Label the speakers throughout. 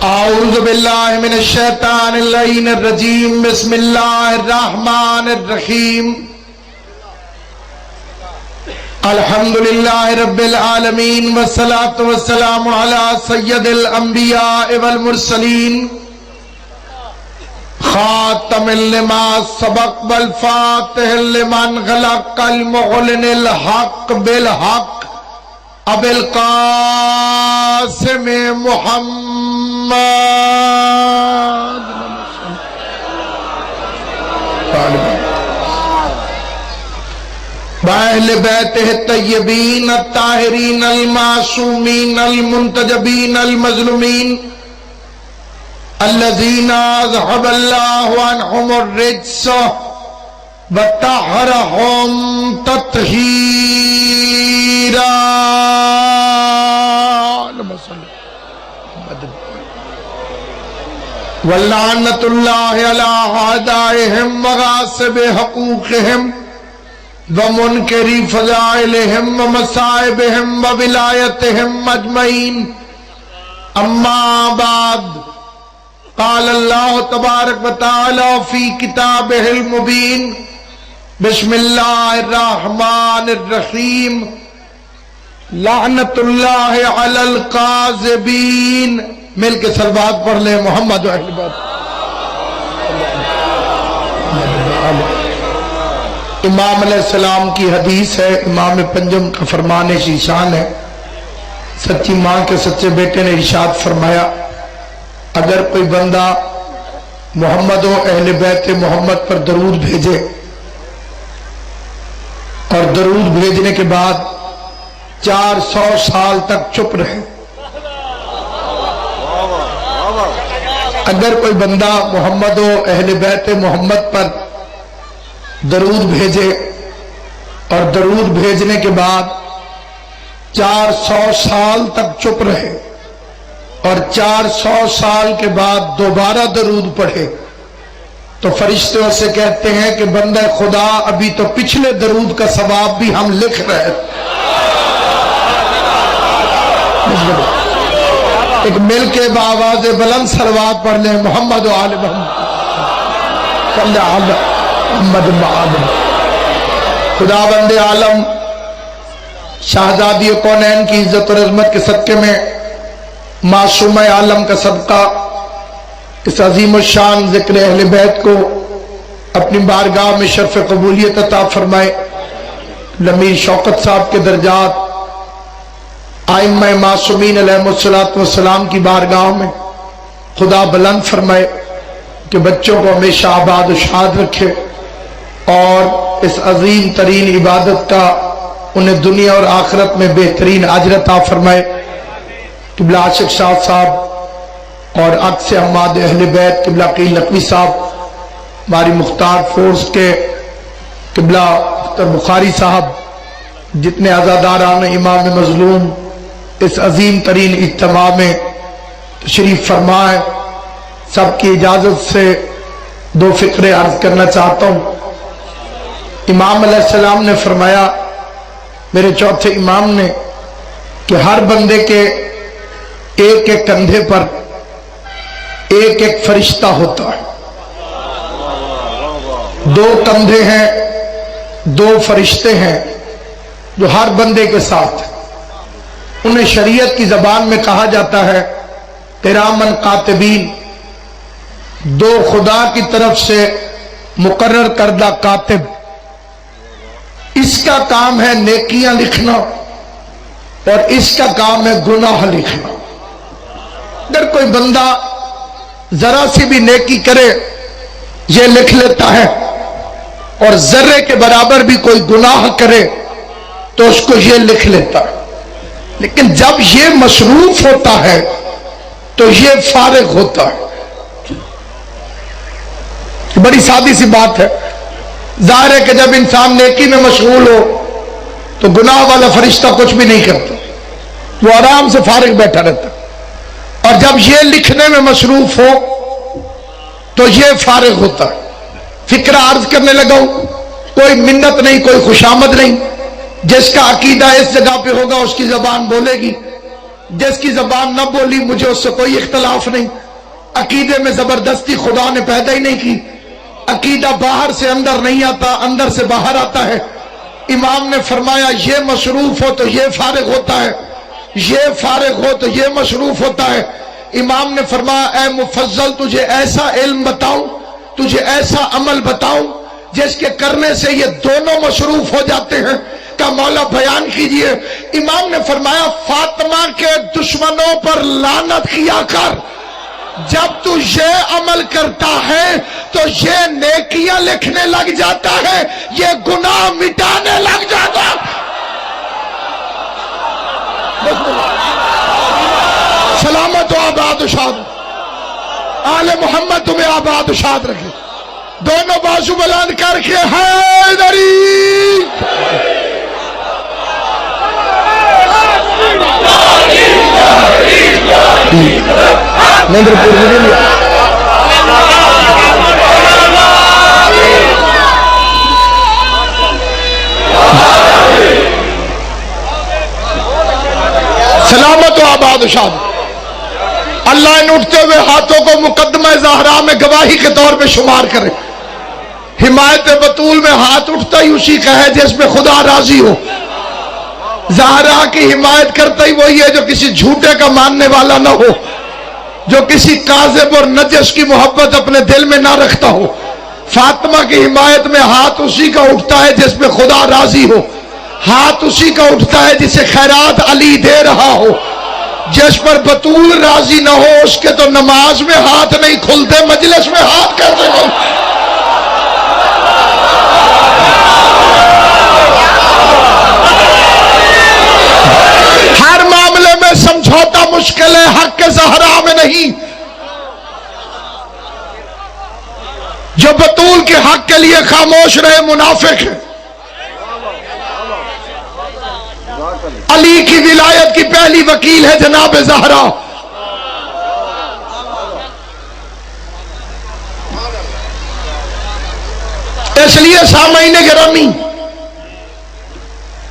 Speaker 1: اعوذ باللہ من الشیطان اللعین الرجیم بسم اللہ الرحمن الرحیم الحمدللہ رب العالمین والصلاة والسلام علی سید الانبیاء والمرسلین خاتم لما سبق والفاتح لمن غلق المعلن الحق بالحق ابو القاسم محمد وأهل بيته الطيبين الطاهرين المعصومين المنتجبين المظلومين الذين أذهب الله عنهم الرجس وطهرهم تطهيرا ولعنة الله على أعدائهم وغاصب حقوقهم ومنكر فضائلهم ومصائبهم وولايتهم أجمعين أما بعد قال الله تبارك وتعالى في كتابه المبين بسم الله الرحمن الرحيم لعنت اللہ علی القاذبین. مل کے صلوات پڑھ لیں محمد و اہل بیت. امام علیہ السلام کی حدیث ہے، امام پنجم کا فرمان شان ہے. سچی ماں کے سچے بیٹے نے ارشاد فرمایا اگر کوئی بندہ محمد و اہل بیت محمد پر درود بھیجے اور درود بھیجنے کے بعد 400 سال تک چپ رہے، اگر کوئی بندہ محمد و اہل بیت محمد پر درود بھیجے اور درود بھیجنے کے بعد 400 سال تک چپ رہے اور 400 سال کے بعد دوبارہ درود پڑھے تو فرشتوں سے کہتے ہیں کہ بندہ خدا ابھی تو پچھلے درود کا ثواب بھی ہم لکھ رہے ہیں. ایک مل کے بآواز بلند صلوات پڑھ لیں محمد و آل محمد صلی اللہ محمد محمد. خدا بند عالم شہزادی کونین کی عزت اور عظمت کے صدقے میں معصوم عالم کا صدقہ اس عظیم الشان ذکر اہل بیت کو اپنی بارگاہ میں شرف قبولیت عطا فرمائے. لمیر شوکت صاحب کے درجات ائمہ معصومین علیہ السلام کی بارگاہ میں خدا بلند فرمائے کہ بچوں کو ہمیشہ آباد و شاد رکھے اور اس عظیم ترین عبادت کا انہیں دنیا اور آخرت میں بہترین اجر عطا فرمائے. قبلہ عاشق شاہ صاحب اور عکس احمد اہل بیت قبلہ قیل نقوی صاحب، ہماری مختار فورس کے قبلہ مختار بخاری صاحب، جتنے عزاداران امام مظلوم اس عظیم ترین اجتماع میں تشریف فرمائے، سب کی اجازت سے 2 فقرے عرض کرنا چاہتا ہوں. امام علیہ السلام نے فرمایا، میرے چوتھے امام نے، کہ ہر بندے کے ایک ایک کندھے پر ایک ایک فرشتہ ہوتا ہے. 2 کندھے ہیں، 2 فرشتے ہیں جو ہر بندے کے ساتھ ہیں. انہیں شریعت کی زبان میں کہا جاتا ہے کرامن کاتبین، 2 خدا کی طرف سے مقرر کردہ کاتب. اس کا کام ہے نیکیاں لکھنا اور اس کا کام ہے گناہ لکھنا. اگر کوئی بندہ ذرا سی بھی نیکی کرے یہ لکھ لیتا ہے، اور ذرے کے برابر بھی کوئی گناہ کرے تو اس کو یہ لکھ لیتا ہے. لیکن جب یہ مصروف ہوتا ہے تو یہ فارغ ہوتا ہے. بڑی سادی سی بات ہے. ظاہر ہے کہ جب انسان نیکی میں مشغول ہو تو گناہ والا فرشتہ کچھ بھی نہیں کرتا، وہ آرام سے فارغ بیٹھا رہتا. اور جب یہ لکھنے میں مصروف ہو تو یہ فارغ ہوتا ہے. فکرہ عرض کرنے لگا ہوں، کوئی منت نہیں، کوئی خوشامد نہیں. جس کا عقیدہ اس جگہ پہ ہوگا اس کی زبان بولے گی، جس کی زبان نہ بولی مجھے اس سے کوئی اختلاف نہیں. عقیدے میں زبردستی خدا نے پیدا ہی نہیں کی. عقیدہ باہر سے اندر نہیں آتا، اندر سے باہر آتا ہے. امام نے فرمایا یہ مصروف ہو تو یہ فارغ ہوتا ہے، یہ فارغ ہو تو یہ مصروف ہوتا ہے. امام نے فرمایا اے مفضل تجھے ایسا علم بتاؤں، تجھے ایسا عمل بتاؤں جس کے کرنے سے یہ دونوں مصروف ہو جاتے ہیں. کہ مولا بیان کیجئے. امام نے فرمایا فاطمہ کے دشمنوں پر لعنت کیا کر. جب تو یہ عمل کرتا ہے تو یہ نیکیاں لکھنے لگ جاتا ہے، یہ گناہ مٹانے لگ جاتا ہے. سلامت و آباد و شاد. آل محمد تمہیں آباد و شاد رکھے. دونوں بازو بلند کر کے حیدری. سلامت و آباد و شاد. اللہ ان اٹھتے ہوئے ہاتھوں کو مقدمہ زہرا میں گواہی کے طور پہ شمار کرے. حمایت بطول میں ہاتھ اٹھتا ہی اسی کا ہے جس میں خدا راضی ہو. زہرا کی حمایت کرتا ہی وہی ہے جو کسی جھوٹے کا ماننے والا نہ ہو، جو کسی کاذب اور نجس کی محبت اپنے دل میں نہ رکھتا ہو. فاطمہ کی حمایت میں ہاتھ اسی کا اٹھتا ہے جس میں خدا راضی ہو. ہاتھ اسی کا اٹھتا ہے جسے خیرات علی دے رہا ہو. جس پر بطول راضی نہ ہو اس کے تو نماز میں ہاتھ نہیں کھلتے، مجلس میں ہاتھ کیسے کھلتے؟ ہر معاملے میں سمجھوتا مشکل ہے، حق کے زہرا میں نہیں. جو بطول کے حق کے لیے خاموش رہے منافق ہے. علی کی ولایت کی پہلی وکیل ہے جناب زہرا. اس لیے سامعین گرامی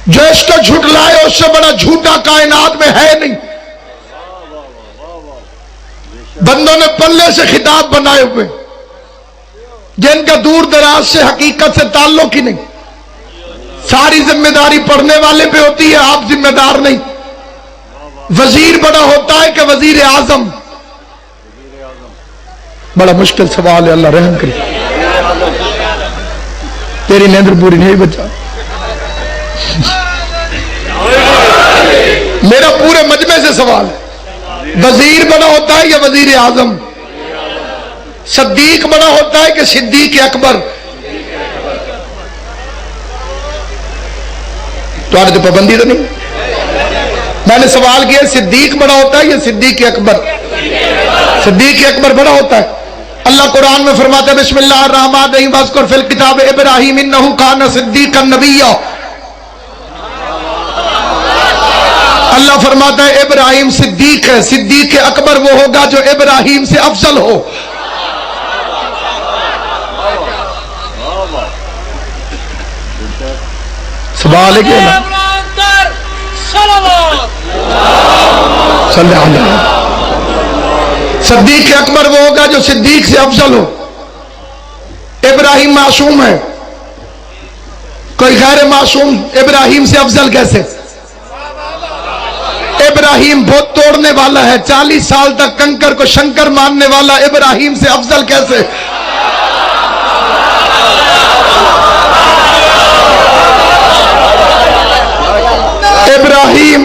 Speaker 1: جو اس کو جھٹلائے اس سے بڑا جھوٹا کائنات میں ہے نہیں. بندوں نے پلے سے خطاب بنائے ہوئے جن کا دور دراز سے حقیقت سے تعلق ہی نہیں. ساری ذمہ داری پڑھنے والے پہ ہوتی ہے، آپ ذمہ دار نہیں. وزیر بڑا ہوتا ہے کہ وزیر اعظم؟ بڑا مشکل سوال ہے، اللہ رحم کرے. تیری نیندر پوری نہیں بچا. میرا پورے مجمع سے سوال ہے، وزیر بڑا ہوتا ہے یا وزیر اعظم؟ صدیق بڑا ہوتا ہے کہ صدیق اکبر؟ تو پابندی تو نہیں. میں نے سوال کیا صدیق بڑا ہوتا ہے یا صدیق اکبر؟ صدیق اکبر بڑا ہوتا ہے. اللہ قرآن میں فرماتا ہے بسم اللہ الرحمن الرحیم واذکر فی الکتاب ابراہیم انہ کان صدیقا نبیا. اللہ فرماتا ہے ابراہیم صدیق ہے. صدیق اکبر وہ ہوگا جو ابراہیم سے افضل ہو. سوال ہے کہ صدیق اکبر وہ ہوگا جو صدیق سے افضل ہو. ابراہیم معصوم ہے، کوئی غیر معصوم ابراہیم سے افضل کیسے؟ ابراہیم بت توڑنے والا ہے، 40 سال تک کنکر کو شنکر ماننے والا ابراہیم سے افضل کیسے؟ ابراہیم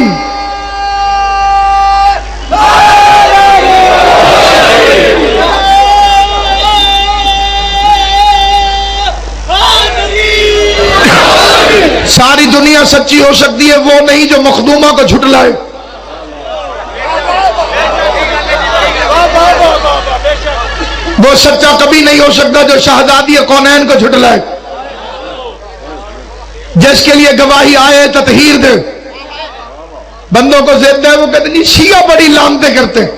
Speaker 1: ساری دنیا سچی ہو سکتی ہے، وہ نہیں جو مخدومہ کو جھٹلائے. وہ سچا کبھی نہیں ہو سکتا جو شہزادی کونین کو جھٹلائے، جس کے لیے گواہی آئے تطہیر دے. بندوں کو زیادہ ہے وہ کہتے ہیں شیعہ بڑی لعنتیں کرتے ہیں.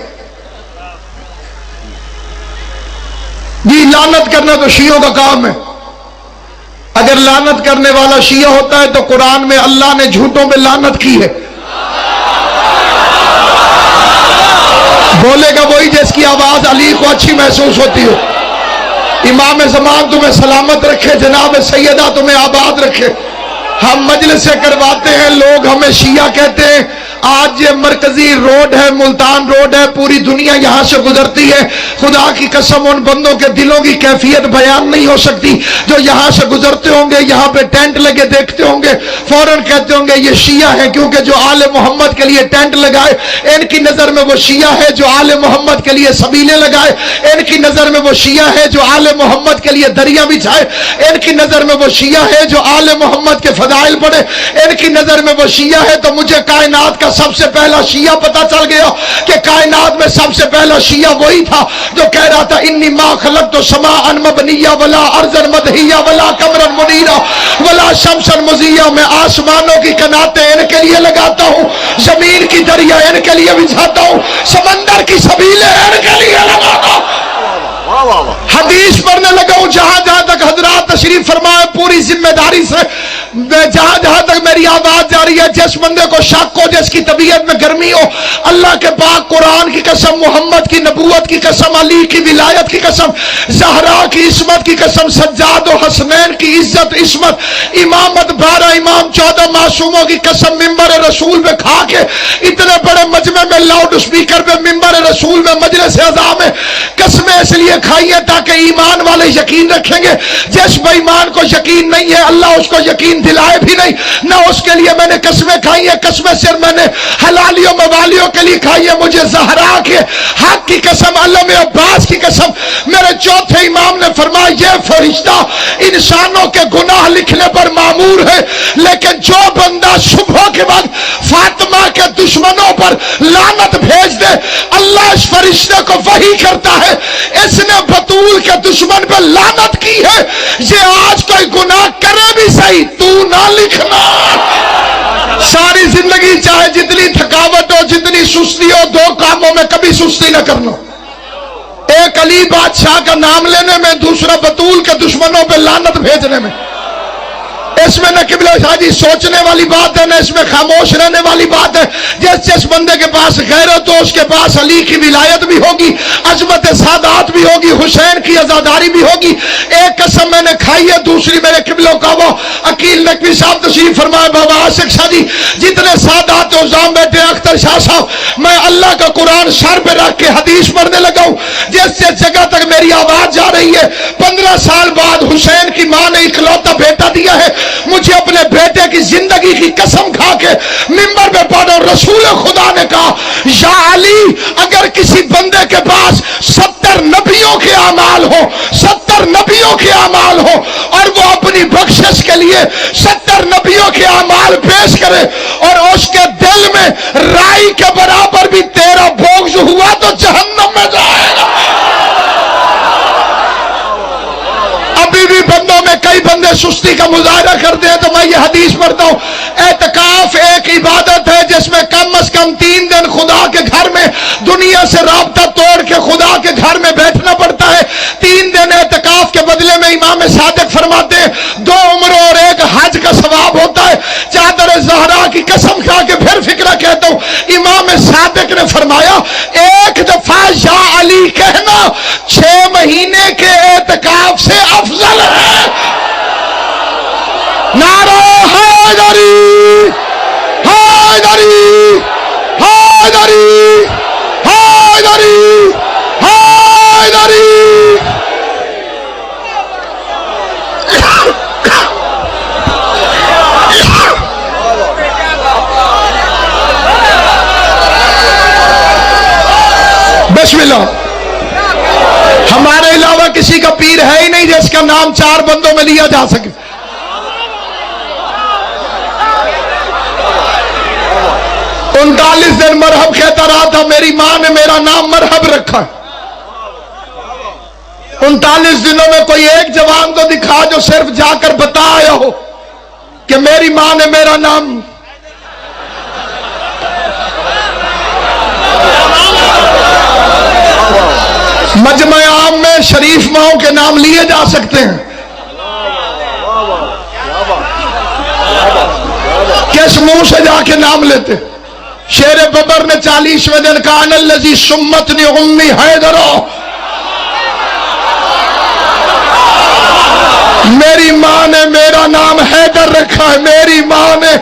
Speaker 1: جی لعنت کرنا تو شیعوں کا کام ہے. اگر لعنت کرنے والا شیعہ ہوتا ہے تو قرآن میں اللہ نے جھوٹوں پہ لعنت کی ہے. بولے گا وہی جس کی آواز علی کو اچھی محسوس ہوتی ہو. امام زمان تمہیں سلامت رکھے، جناب سیدہ تمہیں آباد رکھے. ہم مجلس سے کرواتے ہیں، لوگ ہمیں شیعہ کہتے ہیں. آج یہ مرکزی روڈ ہے، ملتان روڈ ہے، پوری دنیا یہاں سے گزرتی ہے. خدا کی قسم ان بندوں کے دلوں کی کیفیت بیان نہیں ہو سکتی جو یہاں سے گزرتے ہوں گے، یہاں پہ ٹینٹ لگے دیکھتے ہوں گے، فوراً کہتے ہوں گے یہ شیعہ ہے، کیونکہ جو آل محمد کے لیے ٹینٹ لگائے ان کی نظر میں وہ شیعہ ہے. جو آل محمد کے لیے سبیلے لگائے ان کی نظر میں وہ شیعہ ہے. جو آل محمد کے لیے دریا بچھائے ان کی نظر میں وہ شیعہ ہے. جو آل محمد کے فضائل پڑھے ان کی نظر میں وہ شیعہ ہے. تو مجھے کائنات کا سب سے پہلا شیعہ پتا چل گیا کہ کائنات میں سب سے پہلا شیعہ وہی تھا جو کہہ رہا تھا انی ما خلقت سماء مبنیہ ولا ارضا مدحیہ ولا قمرا منیرا ولا شمسا مضیہ. میں آسمانوں کی کناتیں ان کے لیے لگاتا ہوں، زمین کی دریا ان کے لیے بچھاتا ہوں، سمندر کی سبیلیں ان کے لیے لگاتا ہوں. حدیث پڑھنے لگا ہوں. جہاں جہاں تک حضرات تشریف فرمائے پوری ذمہ داری سے، جہاں جہاں تک میری آواز جا رہی ہے، جس بندے کو شک ہو، جس کی طبیعت میں گرمی ہو، اللہ کے پاک قرآن کی قسم، محمد کی نبوت کی قسم، علی کی ولایت کی قسم، زہرا کی عصمت کی قسم، سجاد و حسنین کی عزت عصمت، امامت 12 امام 14 معصوموں کی قسم، ممبر رسول پہ کھا کے اتنے بڑے مجمع میں لاؤڈ اسپیکر پہ ممبر رسول میں مجلس اعظام میں قسمیں اس لیے کھائیے تاکہ ایمان والے یقین رکھیں گے. جس بے ایمان کو یقین نہیں ہے اللہ اس کو یقین دلائے بھی نہیں، نہ اس کے لیے میں نے قسمیں کھائی ہیں. قسمیں صرف میں نے حلالیوں موالیوں کے لیے کھائی ہے. مجھے زہرا کے حق کی قسم، علم عباس کی قسم، میرے چوتھے امام نے فرمایا یہ فرشتہ انسانوں کے گناہ لکھنے پر مامور ہے، لیکن جو بندہ صبح کے بعد فاطمہ کے دشمنوں پر لعنت بھیج دے اللہ اس فرشتے کو وحی کرتا ہے اس نے بطول کے دشمن پہ لعنت کی ہے، یہ آج کوئی گناہ کرے بھی صحیح تو نہ لکھنا. ساری زندگی چاہے جتنی تھکاوٹ ہو، جتنی سستی ہو، 2 کاموں میں کبھی سستی نہ کرنا. ایک علی بادشاہ کا نام لینے میں، دوسرا بطول کے دشمنوں پہ لعنت بھیجنے میں. اس میں نہ قبلہ شاہ جی سوچنے والی بات ہے، نہ اس میں خاموش رہنے والی بات ہے. جس بندے کے پاس غیرت ہو اس کے پاس علی کی ولایت بھی ہوگی، عظمت سادات بھی ہوگی، حسین کی عزاداری بھی ہوگی. ایک قسم میں نے کھائی ہے، دوسری میرے قبلوں کا وہ عقیل نقوی صاحب تشریف فرمائے، بابا عاشق شاہ جی، جتنے سادات عظام بیٹھے، اختر شاہ صاحب، میں اللہ کا قرآن سر پہ رکھ کے حدیث پڑھنے لگا ہوں. جس جگہ تک میری آواز جا رہی ہے 15 سال بعد حسین کی ماں نے اکلوتا بیٹا دیا ہے. مجھے اپنے بیٹے کی زندگی کی قسم کھا کے منبر پہ پڑھو، رسول خدا نے کہا یا علی اگر کسی بندے کے پاس 70 نبیوں کے اعمال ہو، 70 نبیوں کے اعمال ہو، اور وہ اپنی بخشش کے لیے 70 نبیوں کے اعمال پیش کرے اور اس کے دل میں رائی کے برابر بھی تیرا بغض ہوا تو جہنم میں جائے گا. ابھی بھی بندوں میں کئی بندے سستی کا مظاہرہ کرتے ہیں تو میں یہ حدیث پڑھتا ہوں. اعتکاف ایک عبادت ہے جس میں کم از کم 3 دن خدا کے گھر میں دنیا سے رابطہ توڑ کے خدا کے گھر میں بیٹھنا پڑتا ہے. 3 دن اعتکاف کے بدلے میں امام صادق فرماتے ہیں 2 عمروں اور 1 حج کا ثواب ہوتا ہے. چادر زہرا کی قسم کھا کے پھر فکرہ کہتا ہوں، امام صادق نے فرمایا 1 دفعہ یا علی کہنا 6 مہینے کے اعتکاف سے افضل ہے. نعرہ حیدری حیدری حیدری حیدری حیدری. بسم اللہ. ہمارے علاوہ کسی کا پیر ہے ہی نہیں جس کا نام 4 بندوں میں لیا جا سکے. 39 دن مرحب کہتا رہا تھا، میری ماں نے میرا نام مرحب رکھا. 39 دنوں میں کوئی ایک جوان تو دکھا جو صرف جا کر بتا آیا ہو کہ میری ماں نے میرا نام. مجمع عام میں شریف ماؤں کے نام لیے جا سکتے ہیں. کس منہ سے جا کے نام لیتے؟ شیر ببر نے 40ویں دن کہا ان الذی سمتنی امی حیدر، میری ماں نے میرا نام حیدر رکھا ہے، میری ماں نے۔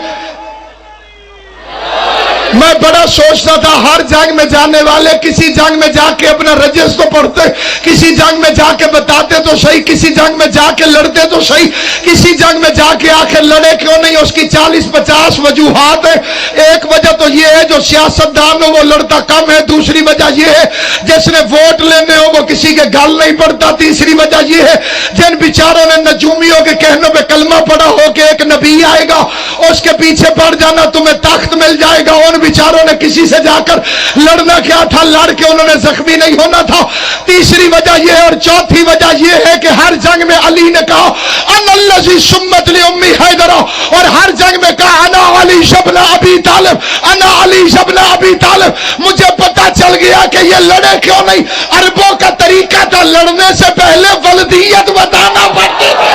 Speaker 1: میں بڑا سوچتا تھا ہر جنگ میں جانے والے کسی جنگ میں جا کے اپنا رجس تو پڑھتے، کسی جنگ میں جا کے بتاتے تو صحیح، کسی جنگ میں جا کے لڑتے تو صحیح، کسی جنگ میں جا کے آخر لڑے کیوں نہیں؟ اس کی 40-50 وجوہات ہیں۔ ایک وجہ تو یہ ہے جو سیاستدان ہو وہ لڑتا کم ہے، دوسری وجہ یہ ہے جس نے ووٹ لینے ہو وہ کسی کے گل نہیں پڑتا، تیسری وجہ یہ ہے جن بیچاروں نے نجومیوں کے کہنوں پہ کلمہ پڑا ہو کہ ایک نبی آئے گا اس کے پیچھے پڑ جانا تمہیں تخت مل جائے گا، ان بیچاروں نے کسی سے جا کر لڑنا کیا تھا؟ لڑ کے انہوں نے زخمی نہیں ہونا تھا۔ تیسری وجہ یہ ہے، اور چوتھی وجہ یہ ہے کہ ہر جنگ میں علی نے کہا ان الذی سمت لی امی حیدر، اور ہر جنگ میں کہا انا علی ابن ابی طالب، انا علی ابن ابی طالب۔ مجھے پتا چل گیا کہ یہ لڑے کیوں نہیں، عربوں کا طریقہ تھا لڑنے سے پہلے ولدیت بتانا پڑتی ہے۔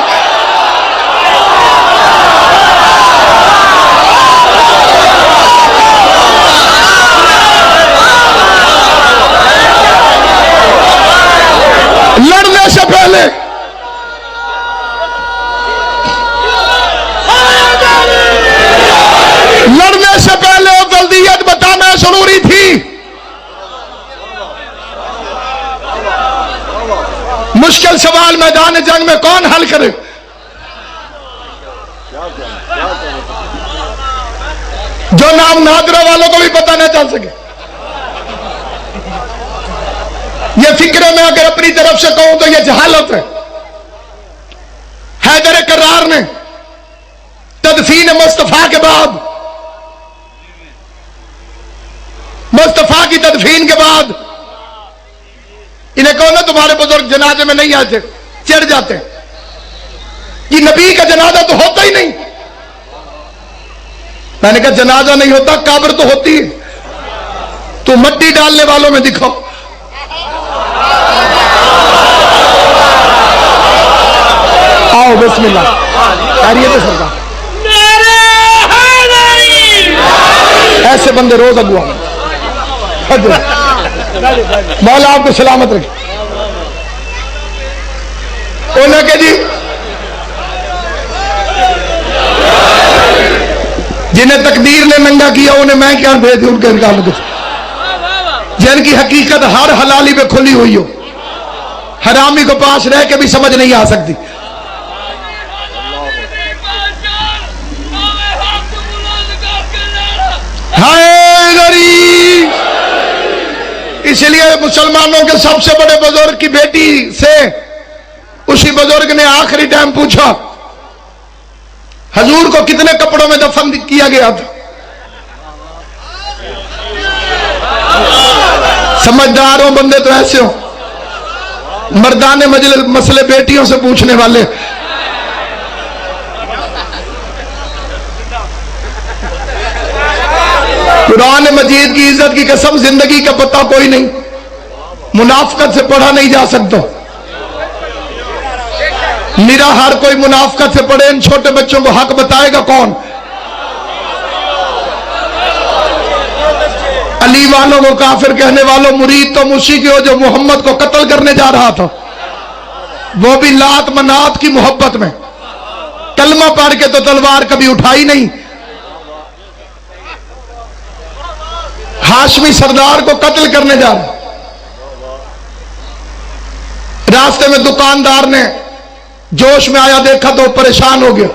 Speaker 1: لڑنے سے پہلے ولدیت بتانا ضروری تھی۔ مشکل سوال میدان جنگ میں کون حل کرے؟ جو نام نادرہ والوں کو بھی پتہ نہ چل سکے۔ یہ فکرے میں اگر اپنی طرف سے کہوں تو یہ جہالت ہے۔ حیدر کرار نے تدفین مصطفیٰ کے بعد، مصطفیٰ کی تدفین کے بعد انہیں کہو نا تمہارے بزرگ جنازے میں نہیں آتے، چڑھ جاتے۔ یہ نبی کا جنازہ تو ہوتا ہی نہیں۔ میں نے کہا جنازہ نہیں ہوتا، قبر تو ہوتی ہے، تو مٹی ڈالنے والوں میں دکھاؤ۔ آؤ بسم اللہ، خیریت ہے سرکار؟ ایسے بندے روز اگوا مولا آپ کو سلامت رکھے۔ انہیں کہ جی جنہیں تقدیر نے ننگا کیا انہیں میں کیا بھیج دوں، ان کے انکار کچھ، جن کی حقیقت ہر حلالی پہ کھلی ہوئی ہو، حرامی کو پاس رہ کے بھی سمجھ نہیں آ سکتی۔ اس لیے مسلمانوں کے سب سے بڑے بزرگ کی بیٹی سے اسی بزرگ نے آخری ٹائم پوچھا حضور کو کتنے کپڑوں میں دفن کیا گیا تھا؟ سمجھدار ہو بندے تو ایسے ہو، مردان مجلس مسئلے بیٹیوں سے پوچھنے والے۔ قرآن مجید کی عزت کی قسم زندگی کا پتہ کوئی نہیں، منافقت سے پڑھا نہیں جا سکتا۔ میرا ہر کوئی منافقت سے پڑھے، ان چھوٹے بچوں کو حق بتائے گا کون؟ علی والوں کو کافر کہنے والوں، مرید تو مشی کی ہو جو محمد کو قتل کرنے جا رہا تھا، وہ بھی لات منات کی محبت میں، کلمہ پڑھ کے تو تلوار کبھی اٹھائی نہیں۔ ہاشمی سردار کو قتل کرنے جا رہا، راستے میں دکاندار نے جوش میں آیا دیکھا تو پریشان ہو گیا،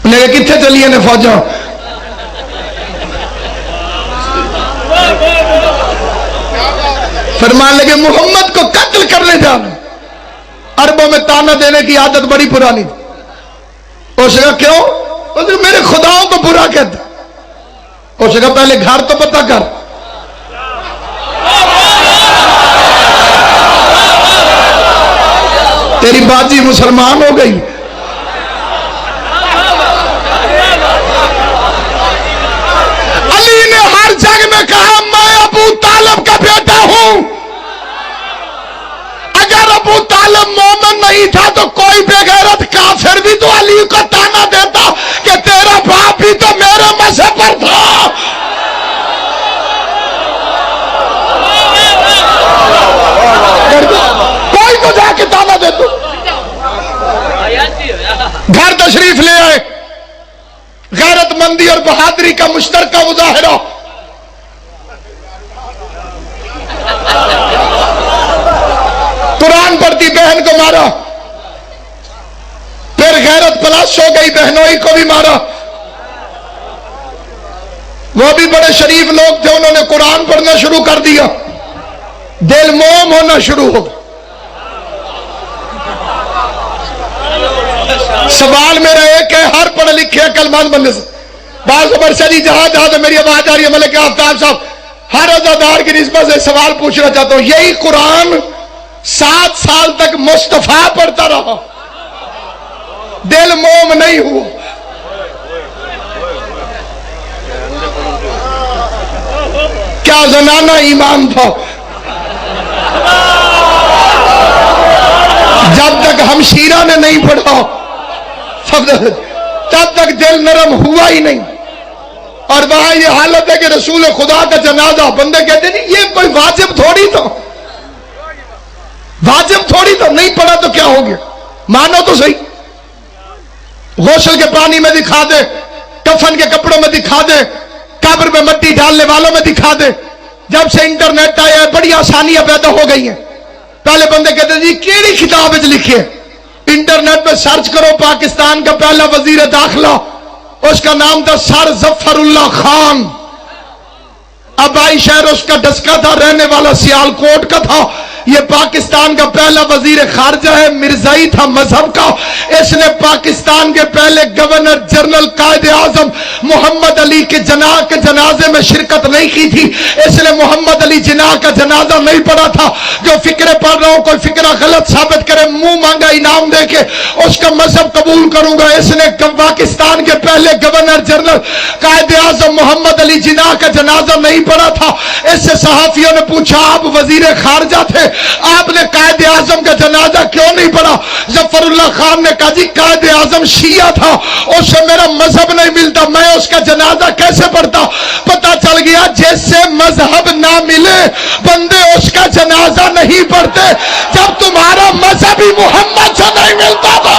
Speaker 1: انہیں کہا کتنے چلیے نے فوجوں؟ فرمان لگے محمد کو قتل کرنے جانا۔ عربوں میں تانا دینے کی عادت بڑی پرانی تھی۔ اس نے کہا کیوں؟ اس نے میرے خداؤں کو برا کہتا۔ اس نے کہا پہلے گھر تو پتہ کر۔ تیری باجی مسلمان ہو گئی۔ علی نے ہر جنگ میں کہا میں ابو طالب کا بیٹا ہوں۔ اگر ابو طالب مومن نہیں تھا تو کوئی بے غیرت کافر بھی تو علی کو تانا دیتا کہ تیرا باپ بھی تو میرے مذہب پر کا مشترکہ مظاہرہ. قرآن پڑھتی بہن کو مارا، پھر غیرت پلاس ہو گئی، بہنوئی کو بھی مارا. وہ بھی بڑے شریف لوگ تھے، انہوں نے قرآن پڑھنا شروع کر دیا، دل موم ہونا شروع ہو گیا. سوال میرا ایک ہے، ہر پڑھے لکھے عقل مند بندے سے بعض عمر سے جہاں سے میری آواز آ رہی ہے، ملک آفتاب صاحب، ہر عزادار کی نسبت سے سوال پوچھنا چاہتا ہوں. یہی قرآن 7 سال تک مصطفیٰ پڑھتا رہا، دل موم نہیں ہوا. کیا زنانہ ایمان تھا؟ جب تک ہمشیرہ نے نہیں پڑھا تب تک دل نرم ہوا ہی نہیں. اور وہاں یہ حالت ہے کہ رسول خدا کا جنازہ، بندے کہتے نہیں یہ کوئی واجب تھوڑی تھا، واجب تھوڑی تھا، نہیں پڑھا تو کیا ہو گیا، مانو تو صحیح. غسل کے پانی میں دکھا دے، کفن کے کپڑوں میں دکھا دے، قبر میں مٹی ڈالنے والوں میں دکھا دے. جب سے انٹرنیٹ آیا ہے بڑی آسانیاں پیدا ہو گئی ہیں. پہلے بندے کہتے ہیں جی کیڑی کتاب لکھے، انٹرنیٹ پہ سرچ کرو، پاکستان کا پہلا وزیر داخلہ، اس کا نام تھا سر ظفر اللہ خان، آبائی شہر اس کا ڈسکا تھا، رہنے والا سیالکوٹ کا تھا. یہ پاکستان کا پہلا وزیر خارجہ ہے، مرزائی تھا مذہب کا. اس نے پاکستان کے پہلے گورنر جنرل قائد اعظم محمد علی کے جنازے میں شرکت نہیں کی تھی. اس نے محمد علی جناح کا جنازہ نہیں پڑھا تھا. جو فکرے پڑھ رہا ہوں کوئی فکرہ غلط ثابت کرے، منہ مانگا انعام دے کے اس کا مذہب قبول کروں گا. اس نے پاکستان کے پہلے گورنر جنرل قائد اعظم محمد علی جناح کا جنازہ نہیں پڑھا تھا. اس سے صحافیوں نے پوچھا آپ وزیر خارجہ تھے، آپ نے قائد اعظم کا جنازہ کیوں نہیں پڑھا؟ ظفر اللہ خان نے کہا جی قائد اعظم شیعہ تھا، اس سے میرا مذہب نہیں ملتا، میں اس کا جنازہ کیسے پڑھتا؟ پتا چل گیا جس سے مذہب نہ ملے بندے اس کا جنازہ نہیں پڑھتے. جب تمہارا مذہب ہی محمد سے نہیں ملتا تو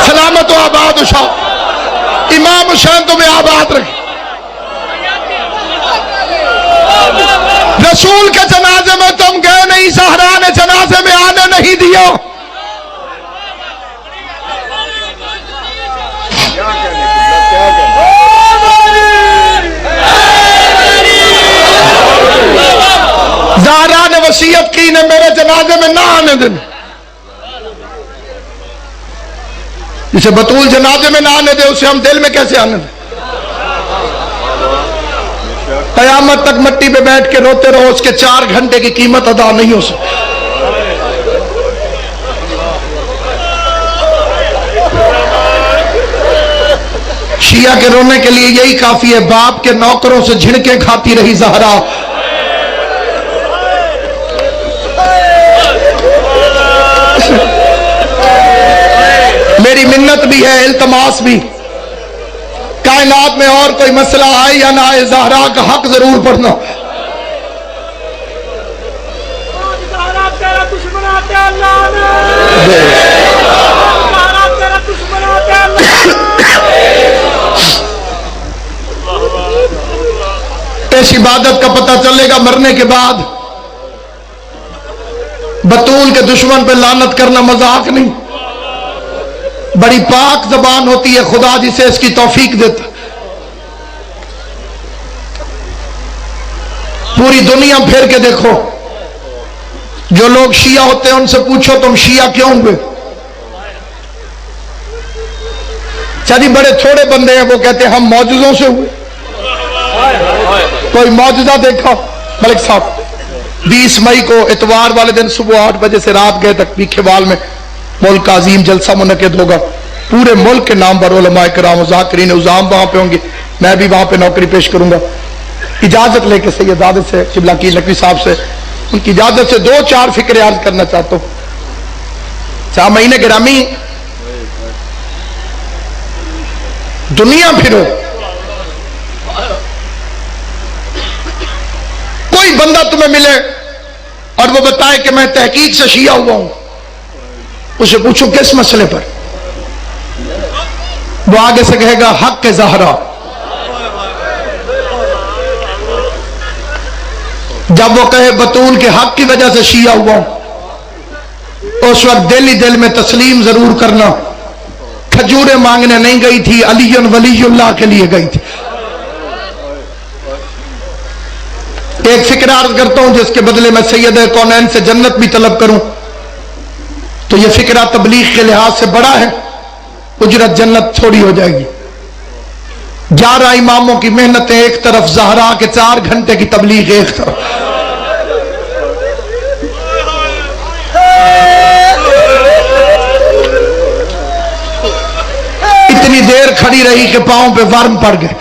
Speaker 1: سلامت و آباد و شاہ امام حسین تمہیں آباد رکھے. رسول کے جنازے میں تم گئے نہیں، زہرا نے جنازے میں آنے نہیں دیا. زہرا نے وصیت کی نے میرے جنازے میں نہ آنے دینا. جسے بطول جنازے میں نہ آنے دے اسے ہم دل میں کیسے آنے دیں؟ قیامت تک مٹی پہ بیٹھ کے روتے رہو، اس کے 4 گھنٹے کی قیمت ادا نہیں ہو سکتی. شیعہ کے رونے کے لیے یہی کافی ہے، باپ کے نوکروں سے جھڑکیں کھاتی رہی زہرا. میری منت بھی ہے، التماس بھی، کائنات میں اور کوئی مسئلہ آئے یا نہ آئے زہرا کا حق ضرور پڑھنا. اس عبادت کا پتہ چلے گا مرنے کے بعد. بطول کے دشمن پہ لعنت کرنا مذاق نہیں، بڑی پاک زبان ہوتی ہے، خدا جسے اس کی توفیق دیتا. پوری دنیا پھیر کے دیکھو، جو لوگ شیعہ ہوتے ہیں ان سے پوچھو تم شیعہ کیوں ہوئے؟ چلی بڑے تھوڑے بندے ہیں وہ کہتے ہیں ہم معجزوں سے ہوئے. کوئی معجزہ دیکھا؟ ملک صاحب 20 مئی کو اتوار والے دن صبح 8 بجے سے رات گئے تک بیکھے وال میں ملک کا عظیم جلسہ منعقد ہوگا. پورے ملک کے نام پر علماء کرام و ذاکرین عظام وہاں پہ ہوں گے. میں بھی وہاں پہ نوکری پیش کروں گا. اجازت لے کے سیدزادے سے قبلہ کی نقوی صاحب سے ان کی اجازت سے 2-4 فکرے عرض کرنا چاہتا ہوں. سامعین گرامی، دنیا پھرو، کوئی بندہ تمہیں ملے اور وہ بتائے کہ میں تحقیق سے شیعہ ہوا ہوں، اسے پوچھو کس مسئلے پر؟ وہ آگے سے کہے گا حق کے زہرا. جب وہ کہے بطول کے حق کی وجہ سے شیعہ ہوا ہوں، اس وقت دل ہی دل میں تسلیم ضرور کرنا، کھجوریں مانگنے نہیں گئی تھی، علی ولی اللہ کے لیے گئی تھی. ایک فکر عرض کرتا ہوں جس کے بدلے میں سید کونین سے جنت بھی طلب کروں تو یہ فکرہ تبلیغ کے لحاظ سے بڑا ہے، اجرت جنت تھوڑی ہو جائے گی. 11 اماموں کی محنتیں ایک طرف، زہرا کے 4 گھنٹے کی تبلیغ ایک طرف. اتنی دیر کھڑی رہی کہ پاؤں پہ ورم پڑ گئے.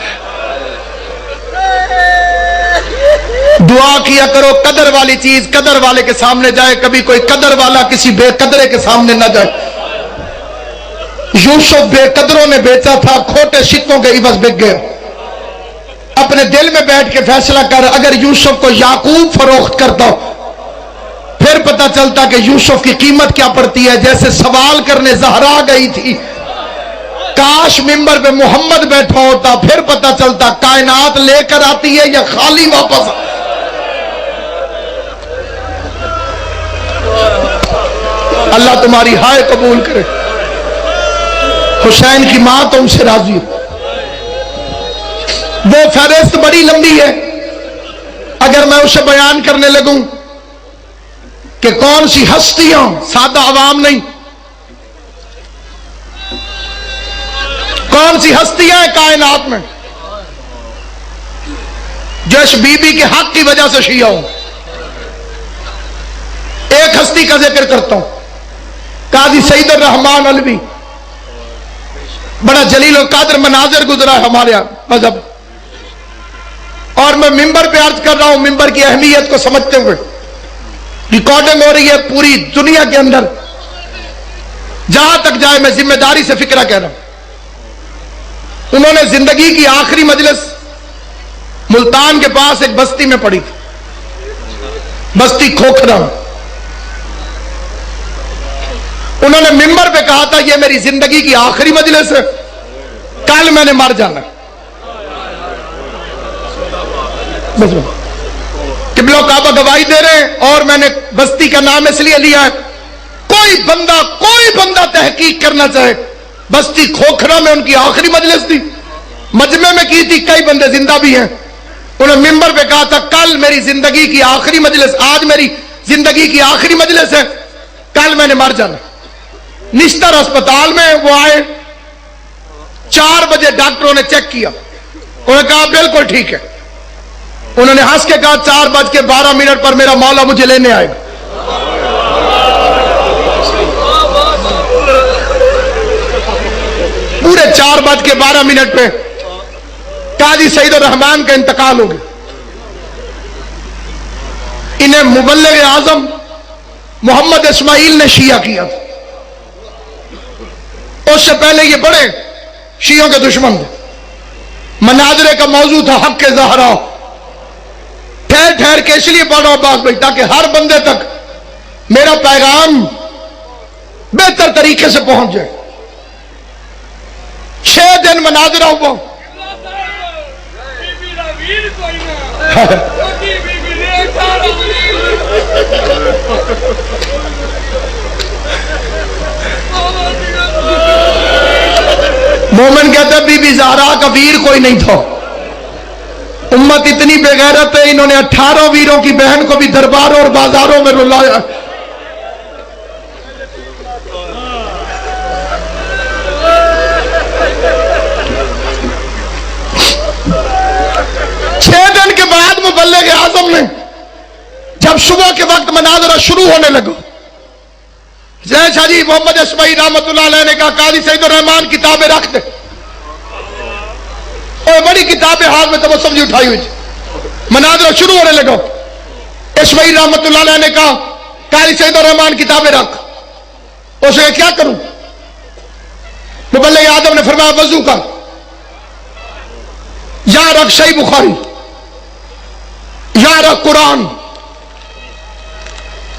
Speaker 1: دعا کیا کرو قدر والی چیز قدر والے کے سامنے جائے، کبھی کوئی قدر والا کسی بے قدرے کے سامنے نہ جائے. یوسف بے قدروں نے بیچا تھا، کھوٹے سکوں کے عوض بک گئے. اپنے دل میں بیٹھ کے فیصلہ کر، اگر یوسف کو یعقوب فروخت کرتا پھر پتہ چلتا کہ یوسف کی قیمت کیا پڑتی ہے. جیسے سوال کرنے زہرا گئی تھی، کاش منبر پہ محمد بیٹھا ہوتا، پھر پتہ چلتا کائنات لے کر آتی ہے یا خالی واپس. اللہ تمہاری ہائے قبول کرے. حسین کی ماں تو ان سے راضی ہو. وہ فہرست بڑی لمبی ہے، اگر میں اسے بیان کرنے لگوں کہ کون سی ہستیاں، سادہ عوام نہیں، کون سی ہستیاں ہیں کائنات میں جو اس بی بی کے حق کی وجہ سے شیعہ ہوں. ایک ہستی کا ذکر کرتا ہوں، قاضی سعید الرحمان علوی، بڑا جلیل القدر مناظر گزرا ہے ہمارے مذہب. اور میں منبر پہ عرض کر رہا ہوں، منبر کی اہمیت کو سمجھتے ہوئے. ریکارڈنگ ہو رہی ہے پوری دنیا کے اندر، جہاں تک جائے میں ذمہ داری سے فکرہ کہہ رہا ہوں. انہوں نے زندگی کی آخری مجلس ملتان کے پاس ایک بستی میں پڑی تھی، بستی کھوکھرا. انہوں نے منبر پہ کہا تھا یہ میری زندگی کی آخری مجلس ہے، کل میں نے مر جانا. قبلہ کعبہ گواہی دے رہے ہیں، اور میں نے بستی کا نام اس لیے لیا ہے، کوئی بندہ تحقیق کرنا چاہے، بستی کھوکھرا میں ان کی آخری مجلس تھی. مجمع میں کی تھی، کئی بندے زندہ بھی ہیں. انہوں نے منبر پہ کہا تھا کل میری زندگی کی آخری مجلس، آج میری زندگی کی آخری مجلس ہے، کل میں نے مر جانا. نشتر اسپتال میں وہ آئے، 4 بجے ڈاکٹروں نے چیک کیا، انہوں نے کہا بالکل ٹھیک ہے. انہوں نے ہنس کے کہا 4:12 پر میرا مولا مجھے لینے آئے گا. پورے 4:12 پہ قاضی سعید الرحمان کا انتقال ہو گیا. انہیں مبلغ اعظم محمد اسماعیل نے شیعہ کیا تھا. اس سے پہلے یہ بڑے شیعوں کے دشمن تھے. مناظرے کا موضوع تھا حق کے زہرا. ٹھہر ٹھہر کے اس لیے پڑھ رہا ہوں بات بھائی، تاکہ ہر بندے تک میرا پیغام بہتر طریقے سے پہنچ جائے. 6 دن مناظرہ ہوا. مومن کہتا ہے بی بی زہرا کا ویر کوئی نہیں تھا. امت اتنی بے غیرت ہے، انہوں نے 18 ویروں کی بہن کو بھی درباروں اور بازاروں میں رلایا. مبلغ اعظم نے جب صبح کے وقت مناظرہ شروع ہونے لگا، زین شاہ جی محمد اسماعیل رحمت اللہ علیہ نے کہا قاضی سعید الرحمان کتابیں رکھ دے. اور بڑی کتابیں ہاتھ میں تو سمجھی اٹھائی ہوئی تھی. مناظرہ شروع ہونے لگا، اسماعیل رحمت اللہ علیہ نے کہا قاضی سعید الرحمان کتابیں رکھ. اس نے کیا کروں؟ مبلغ اعظم نے فرمایا وضو کر، یا رکھ صحیح بخاری، یا رکھ قرآن،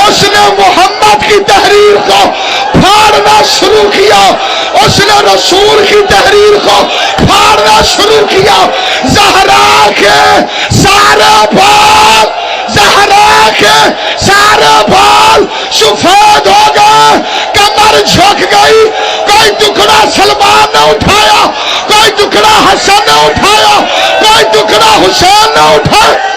Speaker 1: اس نے محمد کی تحریر کو پھاڑنا شروع کیا، اس نے رسول کی تحریر کو پھاڑنا شروع کیا۔ زہرا کے سارے بال، زہرا کے سارے بال سفید ہو گئے، کمر جھک گئی، کوئی ٹکڑا سلمان نے اٹھایا، کوئی ٹکڑا حسن نے اٹھایا، کوئی ٹکڑا حسین نے اٹھایا۔